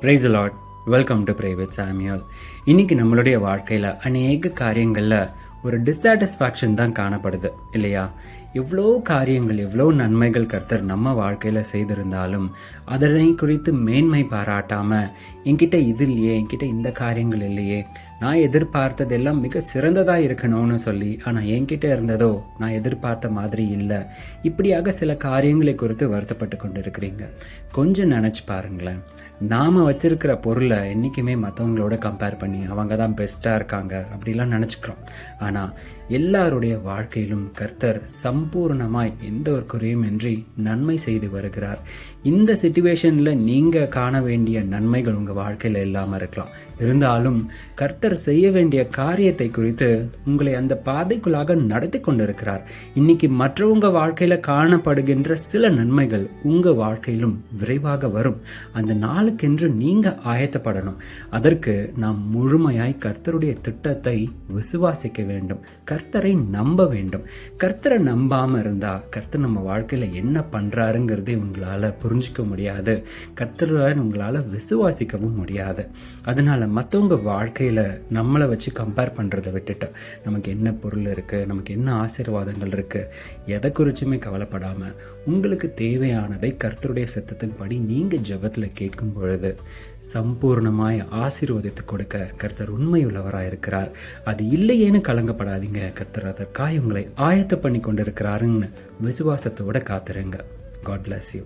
Praise the Lord. Welcome to pray with Samuel. இன்னைக்கு நம்மளுடைய வாழ்க்கையில் அநேக காரியங்களில் ஒரு டிஸாட்டிஸ்ஃபேக்ஷன் தான் காணப்படுது இல்லையா? எவ்வளோ காரியங்கள், எவ்வளோ நன்மைகள் கர்த்தர் நம்ம வாழ்க்கையில் செய்திருந்தாலும் அதனை குறித்து மேன்மை பாராட்டாமல், என்கிட்ட இது இல்லையே, என்கிட்ட இந்த காரியங்கள் இல்லையே, நான் எதிர்பார்த்ததெல்லாம் மிக சிறந்ததாக இருக்கணும்னு சொல்லி, ஆனால் என்கிட்ட இருந்ததோ நான் எதிர்பார்த்த மாதிரி இல்லை, இப்படியாக சில காரியங்களை குறித்து வருத்தப்பட்டு கொண்டு இருக்கிறீங்க. கொஞ்சம் நினச்சி பாருங்களேன். நாம் வச்சிருக்கிற பொருளை என்றைக்குமே மற்றவங்களோட கம்பேர் பண்ணி அவங்க தான் பெஸ்ட்டாக இருக்காங்க அப்படிலாம் நினச்சிக்கிறோம். ஆனால் எல்லாருடைய வாழ்க்கையிலும் கர்த்தர் சம்பூர்ணமாய் எந்த ஒரு குறையும் இன்றி நன்மை செய்து வருகிறார். இந்த சிச்சுவேஷனில் நீங்கள் காண வேண்டிய நன்மைகள் உங்கள் வாழ்க்கையில் இல்லாமல் இருக்கலாம். இருந்தாலும் கர்த்தர் செய்ய வேண்டிய காரியத்தை குறித்து உங்களை அந்த பாதைக்குள்ளாக நடத்தி கொண்டிருக்கிறார். இன்னைக்கு மற்றவங்க வாழ்க்கையில காணப்படுகின்ற சில நன்மைகள் உங்க வாழ்க்கையிலும் விரைவாக வரும். அந்த நாளுக்கென்று நீங்க ஆயத்தப்படணும். அதற்கு நாம் முழுமையாய் கர்த்தருடைய திட்டத்தை விசுவாசிக்க வேண்டும். கர்த்தரை நம்ப வேண்டும். கர்த்தரை நம்பாம இருந்தா கர்த்தர் நம்ம வாழ்க்கையில என்ன பண்றாருங்கிறதே உங்களால புரிஞ்சிக்க முடியாது. கர்த்தரை உங்களால விசுவாசிக்கவும் முடியாது. அதனால மற்றவங்க வாழ்க்கையில் நம்மளை வச்சு கம்பேர் பண்ணுறதை விட்டுட்டு, நமக்கு என்ன பொருள் இருக்குது, நமக்கு என்ன ஆசீர்வாதங்கள் இருக்குது, எதை குறிச்சுமே கவலைப்படாமல் உங்களுக்கு தேவையானதை கர்த்தருடைய சத்தத்தின்படி நீங்கள் ஜெபத்தில் கேட்கும் பொழுது சம்பூர்ணமாய் ஆசீர்வாதத்தை கொடுக்க கர்த்தர் உண்மையுள்ளவராக இருக்கிறார். அது இல்லையேன்னு கலங்கப்படாதீங்க. கர்த்தர் அதற்காக உங்களை ஆயத்த பண்ணி கொண்டு இருக்கிறாருன்னு விசுவாசத்தோடு காத்துருங்க. God bless you.